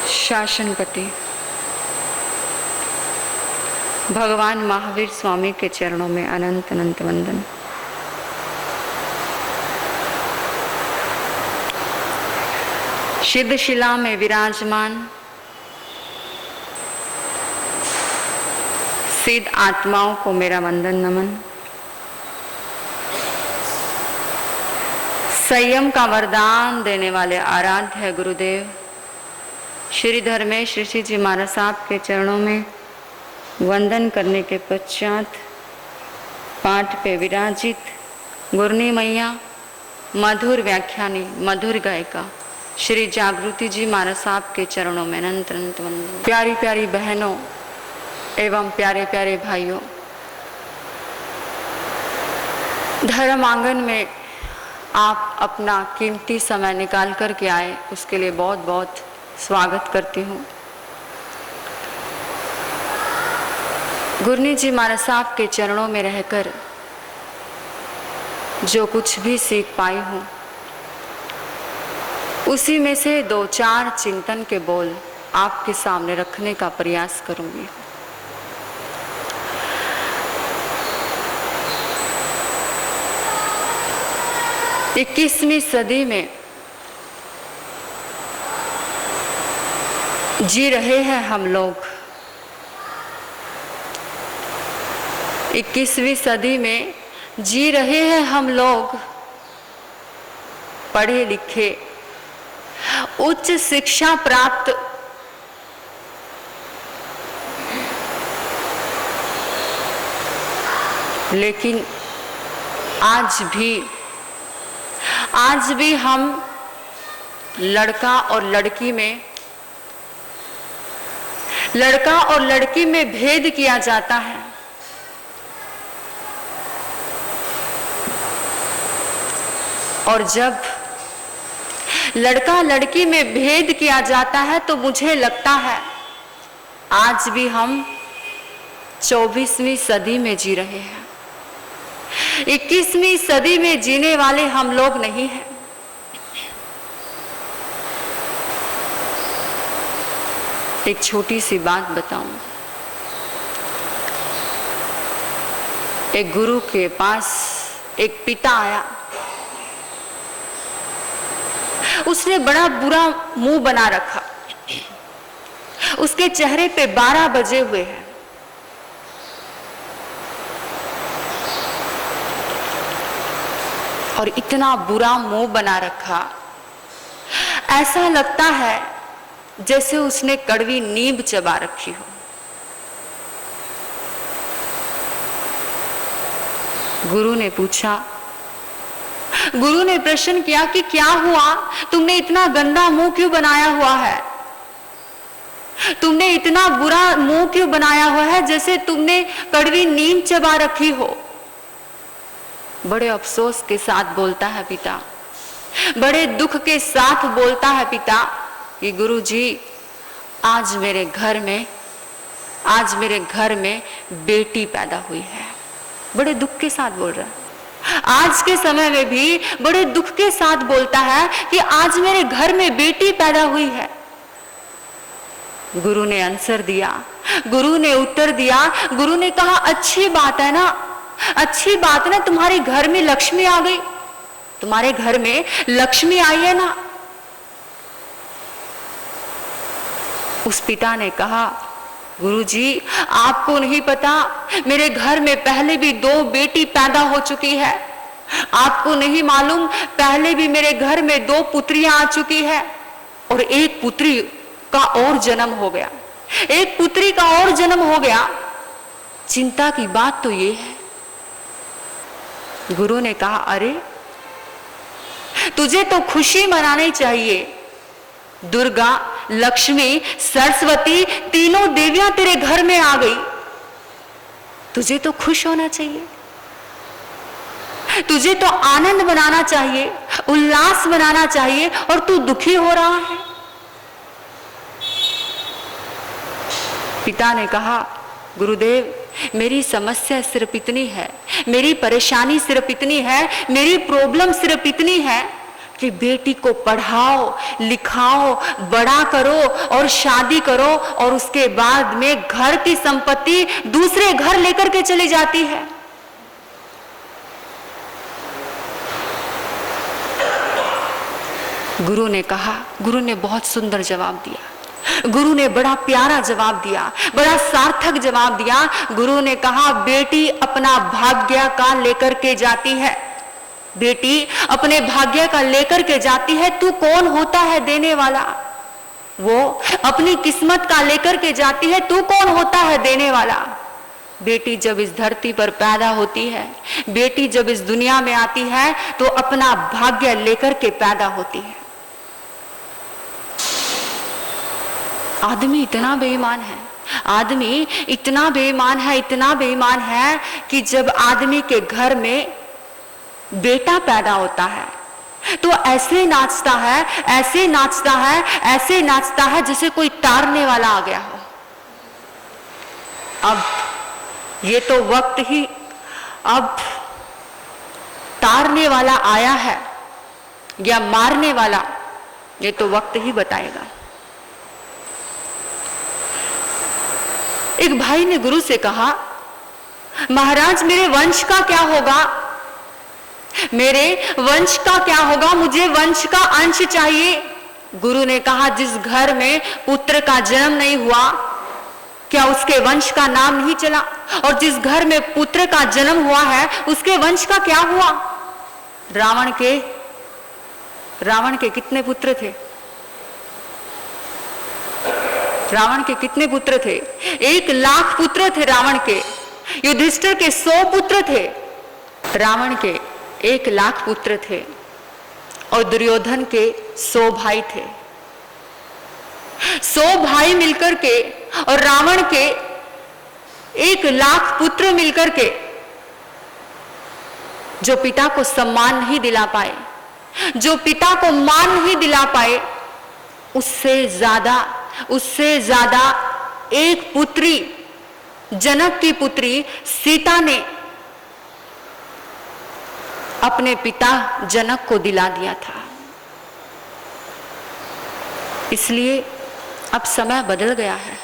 शासनपति भगवान महावीर स्वामी के चरणों में अनंत अनंत वंदन। सिद्धशिला में विराजमान सिद्ध आत्माओं को मेरा वंदन नमन। संयम का वरदान देने वाले आराध्य गुरुदेव श्री धर्मेश ऋषि जी महाराज साहब के चरणों में वंदन करने के पश्चात पाठ पे विराजित गुरनी मैया, मधुर व्याख्यानी, मधुर गायिका श्री जागृति जी महाराज साहब के चरणों में अनंत अनंत वंदन। प्यारी प्यारी बहनों एवं प्यारे प्यारे भाइयों, धर्म आंगन में आप अपना कीमती समय निकाल कर के आए, उसके लिए बहुत बहुत स्वागत करती हूँ। गुरनी जी महाराज साहब के चरणों में रहकर जो कुछ भी सीख पाई हूँ, उसी में से दो चार चिंतन के बोल आपके सामने रखने का प्रयास करूंगी। इक्कीसवीं सदी में जी रहे हैं हम लोग। 21वीं सदी में जी रहे हैं हम लोग, पढ़े लिखे, उच्च शिक्षा प्राप्त, लेकिन आज भी हम लड़का और लड़की में भेद किया जाता है। और जब लड़का लड़की में भेद किया जाता है तो मुझे लगता है आज भी हम 24वीं सदी में जी रहे हैं। 21वीं सदी में जीने वाले हम लोग नहीं हैं। एक छोटी सी बात बताऊं। एक गुरु के पास एक पिता आया, उसने बड़ा बुरा मुंह बना रखा, उसके चेहरे पे 12 बजे हुए हैं। और इतना बुरा मुंह बना रखा, ऐसा लगता है जैसे उसने कड़वी नींब चबा रखी हो। गुरु ने पूछा, गुरु ने प्रश्न किया कि क्या हुआ, तुमने इतना गंदा मुंह क्यों बनाया हुआ है? तुमने इतना बुरा मुंह क्यों बनाया हुआ है जैसे तुमने कड़वी नींद चबा रखी हो? बड़े अफसोस के साथ बोलता है पिता, बड़े दुख के साथ बोलता है पिता कि गुरुजी, आज मेरे घर में बेटी पैदा हुई है। बड़े दुख के साथ बोल रहा है। आज के समय में भी बड़े दुख के साथ बोलता है कि आज मेरे घर में बेटी पैदा हुई है। गुरु ने आंसर दिया, गुरु ने उत्तर दिया, गुरु ने कहा अच्छी बात है ना, अच्छी बात ना, तुम्हारे घर में लक्ष्मी आ गई, तुम्हारे घर में लक्ष्मी आई है ना। उस पिता ने कहा, गुरुजी आपको नहीं पता, मेरे घर में पहले भी 2 बेटी पैदा हो चुकी है। आपको नहीं मालूम, पहले भी मेरे घर में 2 पुत्रियां आ चुकी है और एक पुत्री का और जन्म हो गया, एक पुत्री का और जन्म हो गया। चिंता की बात तो ये है। गुरु ने कहा, अरे तुझे तो खुशी मनानी चाहिए। दुर्गा, लक्ष्मी, सरस्वती, तीनों देवियां तेरे घर में आ गई, तुझे तो खुश होना चाहिए, तुझे तो आनंद मनाना चाहिए, उल्लास मनाना चाहिए, और तू दुखी हो रहा है। पिता ने कहा, गुरुदेव मेरी समस्या सिर्फ इतनी है, मेरी परेशानी सिर्फ इतनी है, मेरी प्रॉब्लम सिर्फ इतनी है कि बेटी को पढ़ाओ, लिखाओ, बड़ा करो और शादी करो, और उसके बाद में घर की संपत्ति दूसरे घर लेकर के चली जाती है। गुरु ने कहा, गुरु ने बहुत सुंदर जवाब दिया, गुरु ने बड़ा प्यारा जवाब दिया, बड़ा सार्थक जवाब दिया। गुरु ने कहा, बेटी अपना भाग्य का लेकर के जाती है, बेटी अपने भाग्य का लेकर के जाती है। तू कौन होता है देने वाला? वो अपनी किस्मत का लेकर के जाती है, तू कौन होता है देने वाला? बेटी जब इस धरती पर पैदा होती है, बेटी जब इस दुनिया में आती है, तो अपना भाग्य लेकर के पैदा होती है। आदमी इतना बेईमान है, आदमी इतना बेईमान है, इतना बेईमान है कि जब आदमी के घर में बेटा पैदा होता है तो ऐसे नाचता है, ऐसे नाचता है, ऐसे नाचता है जैसे कोई तारने वाला आ गया हो। अब ये तो वक्त ही, अब तारने वाला आया है या मारने वाला, ये तो वक्त ही बताएगा। एक भाई ने गुरु से कहा, महाराज मेरे वंश का क्या होगा, मेरे वंश का क्या होगा, मुझे वंश का अंश चाहिए। गुरु ने कहा, जिस घर में पुत्र का जन्म नहीं हुआ, क्या उसके वंश का नाम नहीं चला? और जिस घर में पुत्र का जन्म हुआ है, उसके वंश का क्या हुआ? रावण के कितने पुत्र थे? रावण के कितने पुत्र थे? 1,00,000 पुत्र थे रावण के। युधिष्ठिर के 100 पुत्र थे, रावण के 1,00,000 पुत्र थे, और दुर्योधन के 100 भाई थे। 100 भाई मिलकर के और रावण के 1,00,000 पुत्र मिलकर के जो पिता को सम्मान नहीं दिला पाए, जो पिता को मान नहीं दिला पाए, उससे ज्यादा एक पुत्री, जनक की पुत्री सीता ने अपने पिता जनक को दिला दिया था। इसलिए अब समय बदल गया है,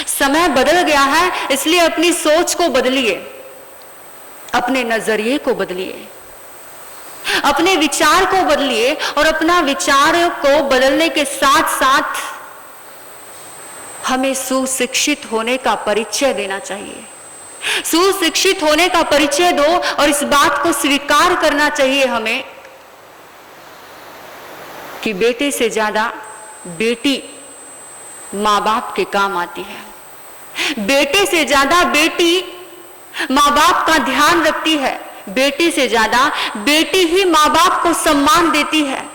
समय बदल गया है, इसलिए अपनी सोच को बदलिए, अपने नजरिए को बदलिए, अपने विचार को बदलिए, और अपना विचार को बदलने के साथ साथ हमें सुशिक्षित होने का परिचय देना चाहिए। सुशिक्षित होने का परिचय दो, और इस बात को स्वीकार करना चाहिए हमें कि बेटे से ज्यादा बेटी माँ बाप के काम आती है। बेटे से ज्यादा बेटी माँ बाप का ध्यान रखती है, बेटी से ज्यादा बेटी ही माँ बाप को सम्मान देती है।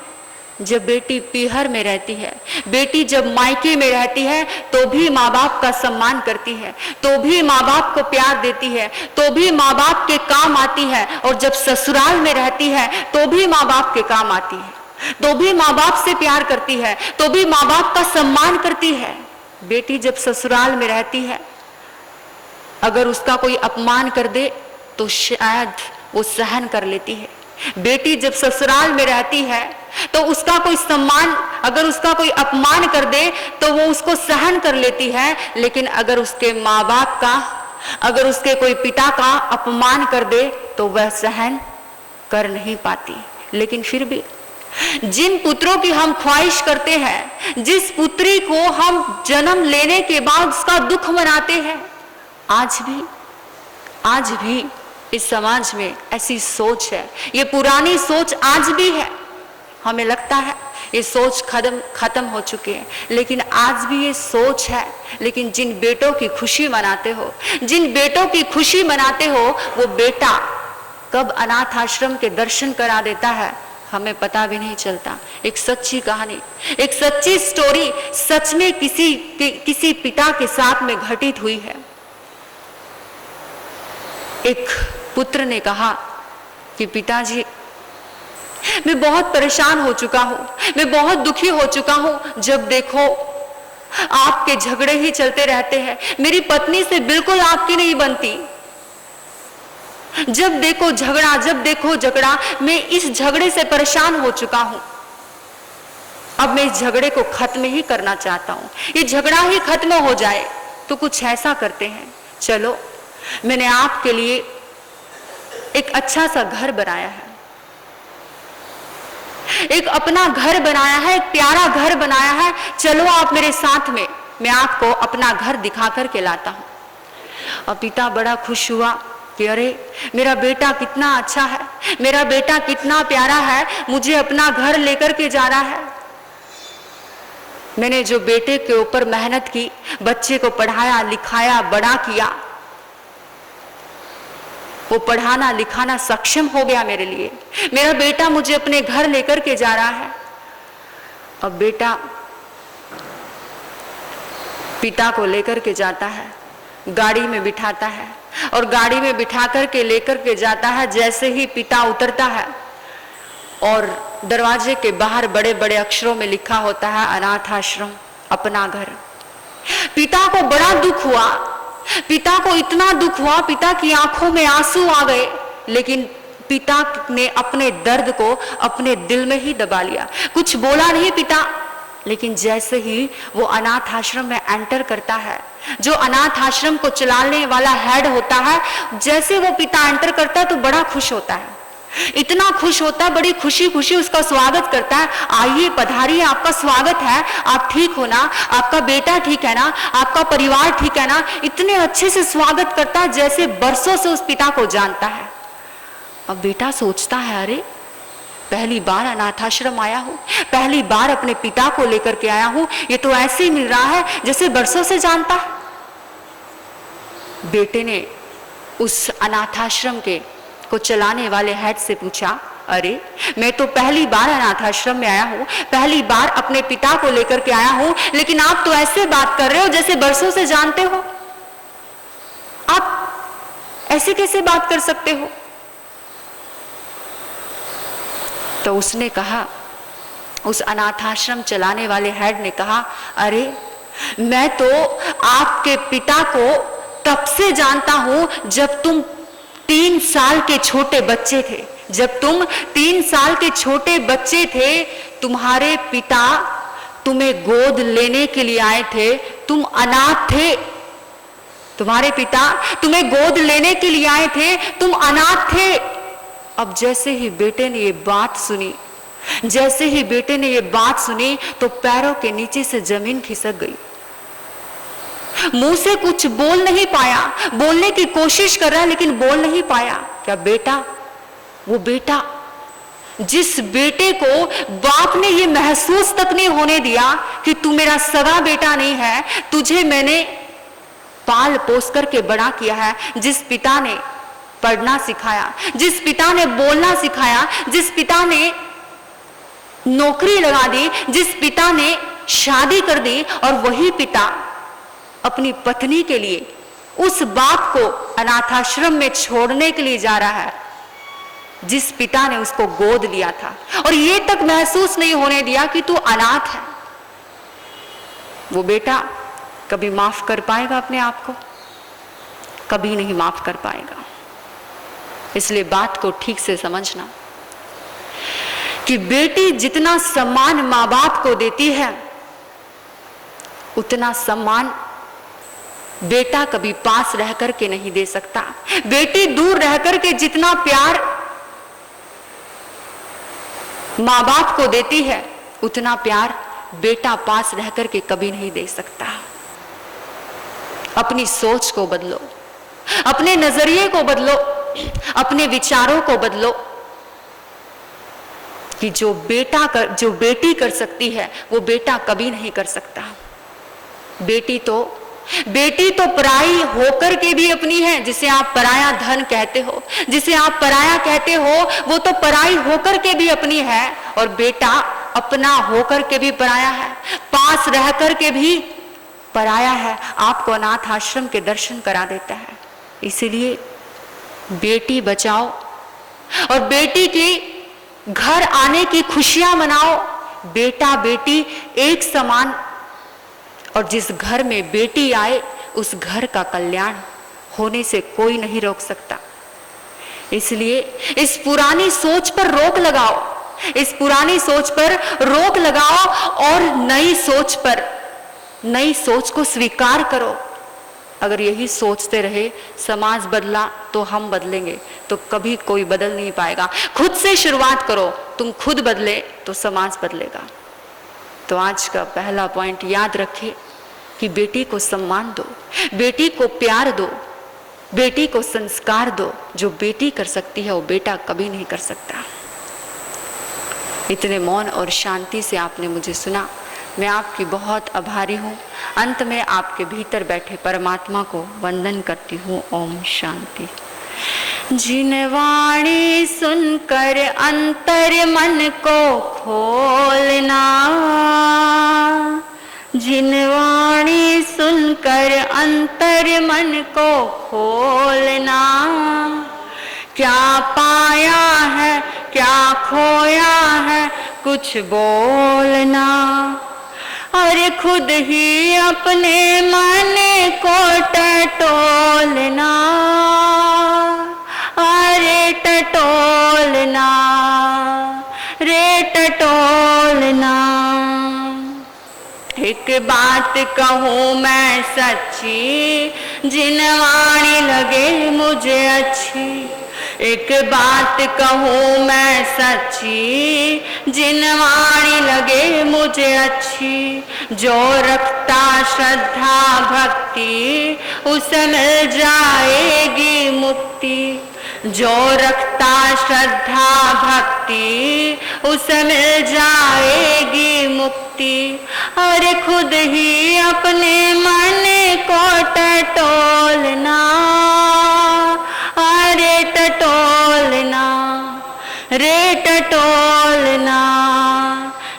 जब बेटी पीहर में रहती है, बेटी जब मायके में रहती है, तो भी माँ बाप का सम्मान करती है, तो भी माँ बाप को प्यार देती है, तो भी माँ बाप के काम आती है। और जब ससुराल में रहती है, तो भी माँ बाप के काम आती है, तो भी माँ बाप से प्यार करती है, तो भी माँ बाप का सम्मान करती है। बेटी जब ससुराल में रहती है, अगर उसका कोई अपमान कर दे तो शायद वो सहन कर लेती है। बेटी जब ससुराल में रहती है तो उसका कोई सम्मान, अगर उसका कोई अपमान कर दे तो वो उसको सहन कर लेती है। लेकिन अगर उसके माँ बाप का, अगर उसके कोई पिता का अपमान कर दे तो वह सहन कर नहीं पाती। लेकिन फिर भी जिन पुत्रों की हम ख्वाहिश करते हैं, जिस पुत्री को हम जन्म लेने के बाद उसका दुख मनाते हैं, आज भी इस समाज में ऐसी सोच है। ये पुरानी सोच आज भी है। हमें लगता है ये सोच खत्म हो चुकी है, लेकिन आज भी ये सोच है। लेकिन जिन बेटों की खुशी मनाते हो, जिन बेटों की खुशी मनाते हो, वो बेटा कब अनाथ आश्रम के दर्शन करा देता है हमें पता भी नहीं चलता। एक सच्ची कहानी, एक सच्ची स्टोरी सच में किसी पिता के साथ में घटित हुई है। एक पुत्र ने कहा कि पिताजी, मैं बहुत परेशान हो चुका हूं, मैं बहुत दुखी हो चुका हूं। जब देखो आपके झगड़े ही चलते रहते हैं, मेरी पत्नी से बिल्कुल आपकी नहीं बनती। जब देखो झगड़ा, जब देखो झगड़ा, मैं इस झगड़े से परेशान हो चुका हूं। अब मैं इस झगड़े को खत्म ही करना चाहता हूं, ये झगड़ा ही खत्म हो जाए। तो कुछ ऐसा करते हैं, चलो मैंने आपके लिए एक अच्छा सा घर बनाया है, एक अपना घर बनाया है, एक प्यारा घर बनाया है, चलो आप मेरे साथ में, मैं आपको अपना घर दिखा करके लाता हूं। और पिता बड़ा खुश हुआ कि अरे मेरा बेटा कितना अच्छा है, मेरा बेटा कितना प्यारा है, मुझे अपना घर लेकर के जा रहा है। मैंने जो बेटे के ऊपर मेहनत की, बच्चे को पढ़ाया लिखाया बड़ा किया, वो पढ़ाना लिखाना सक्षम हो गया मेरे लिए, मेरा बेटा मुझे अपने घर लेकर के जा रहा है। अब बेटा पिता को लेकर के जाता है, गाड़ी में बिठाता है और गाड़ी में बिठा करके लेकर के जाता है। जैसे ही पिता उतरता है और दरवाजे के बाहर बड़े बड़े अक्षरों में लिखा होता है अनाथ आश्रम अपना घर। पिता को बड़ा दुख हुआ, पिता को इतना दुख हुआ, पिता की आंखों में आंसू आ गए, लेकिन पिता ने अपने दर्द को अपने दिल में ही दबा लिया, कुछ बोला नहीं पिता। लेकिन जैसे ही वो अनाथ आश्रम में एंटर करता है, जो अनाथ आश्रम को चलाने वाला हेड होता है, जैसे वो पिता एंटर करता है तो बड़ा खुश होता है, इतना खुश होता है, बड़ी खुशी खुशी उसका स्वागत करता है। आइए पधारिए, आपका स्वागत है, आप ठीक हो ना, आपका बेटा ठीक है ना, आपका परिवार ठीक है ना। इतने अच्छे से स्वागत करता है जैसे बरसों से उस पिता को जानता है। अब बेटा सोचता है अरे पहली बार अनाथ आश्रम आया हूं, पहली बार अपने पिता को लेकर के आया हूं, ये तो ऐसे ही मिल रहा है जैसे बरसों से जानता है। बेटे ने उस अनाथ आश्रम के को चलाने वाले हेड से पूछा, अरे मैं तो पहली बार अनाथ आश्रम में आया हूं, पहली बार अपने पिता को लेकर के आया हूं, लेकिन आप तो ऐसे बात कर रहे हो जैसे बरसों से जानते हो, आप ऐसे कैसे बात कर सकते हो? तो उसने कहा, उस अनाथ आश्रम चलाने वाले हेड ने कहा, अरे मैं तो आपके पिता को तब से जानता हूं जब तुम 3 साल के छोटे बच्चे थे, जब तुम 3 साल के छोटे बच्चे थे, तुम्हारे पिता तुम्हें गोद लेने के लिए आए थे, तुम अनाथ थे, तुम्हारे पिता तुम्हें गोद लेने के लिए आए थे, तुम अनाथ थे। अब जैसे ही बेटे ने ये बात सुनी, जैसे ही बेटे ने ये बात सुनी तो पैरों के नीचे से जमीन खिसक गई, मुंह से कुछ बोल नहीं पाया, बोलने की कोशिश कर रहा है लेकिन बोल नहीं पाया। क्या बेटा, वो बेटा जिस बेटे को बाप ने ये महसूस तक नहीं होने दिया कि तू मेरा सगा बेटा नहीं है, तुझे मैंने पाल पोस करके बड़ा किया है, जिस पिता ने पढ़ना सिखाया, जिस पिता ने बोलना सिखाया, जिस पिता ने नौकरी लगा दी, जिस पिता ने शादी कर दी, और वही पिता अपनी पत्नी के लिए उस बाप को अनाथाश्रम में छोड़ने के लिए जा रहा है जिस पिता ने उसको गोद लिया था, और ये तक महसूस नहीं होने दिया कि तू अनाथ है। वो बेटा कभी माफ कर पाएगा अपने आप को? कभी नहीं माफ कर पाएगा। इसलिए बात को ठीक से समझना कि बेटी जितना सम्मान माँ बाप को देती है, उतना सम्मान बेटा कभी पास रह करके नहीं दे सकता। बेटी दूर रह करके जितना प्यार माँ बाप को देती है, उतना प्यार बेटा पास रह करके कभी नहीं दे सकता। अपनी सोच को बदलो, अपने नजरिए को बदलो, अपने विचारों को बदलो कि जो बेटी कर सकती है वो बेटा कभी नहीं कर सकता। बेटी तो पराई होकर के भी अपनी है, जिसे आप पराया धन कहते हो, जिसे आप पराया कहते हो, वो तो पराई होकर के भी अपनी है, और बेटा अपना होकर के भी पराया है, पास रह कर के भी पराया है। आपको अनाथ आश्रम के दर्शन करा देता है। इसीलिए बेटी बचाओ और बेटी की घर आने की खुशियां मनाओ। बेटा बेटी एक समान, और जिस घर में बेटी आए उस घर का कल्याण होने से कोई नहीं रोक सकता। इसलिए इस पुरानी सोच पर रोक लगाओ, इस पुरानी सोच पर रोक लगाओ और नई सोच को स्वीकार करो। अगर यही सोचते रहे समाज बदला तो हम बदलेंगे, तो कभी कोई बदल नहीं पाएगा। खुद से शुरुआत करो, तुम खुद बदले तो समाज बदलेगा। तो आज का पहला पॉइंट याद रखिए कि बेटी को सम्मान दो, बेटी को प्यार दो, बेटी को संस्कार दो। जो बेटी कर सकती है वो बेटा कभी नहीं कर सकता। इतने मौन और शांति से आपने मुझे सुना, मैं आपकी बहुत आभारी हूँ। अंत में आपके भीतर बैठे परमात्मा को वंदन करती हूँ। ओम शांति। जिन वाणी सुनकर अंतर मन को खोलना, जिन वाणी सुनकर अंतर मन को खोलना, क्या पाया है क्या खोया है कुछ बोलना, और खुद ही अपने मन को टटोलना, अरे टटोलना रे टटोलना। एक बात कहूँ मैं सच्ची, जिन वाणी लगे मुझे अच्छी, एक बात कहूँ मैं सच्ची, जिन वाणी लगे मुझे अच्छी, जो रखता श्रद्धा भक्ति उसे मिल जाएगी मुक्ति, जो रखता श्रद्धा भक्ति उसे मिल जाएगी मुक्ति, और खुद ही अपने मन को टटोलना, अरे टटोलना रे टटोलना।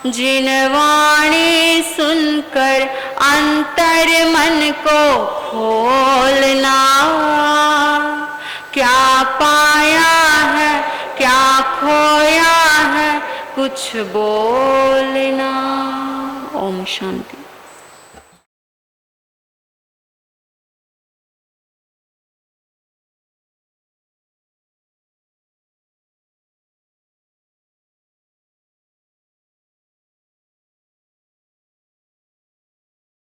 जिन वाणी सुनकर अंतर मन को खोलना, क्या पाया है क्या खोया है कुछ बोलना। ओम शांति।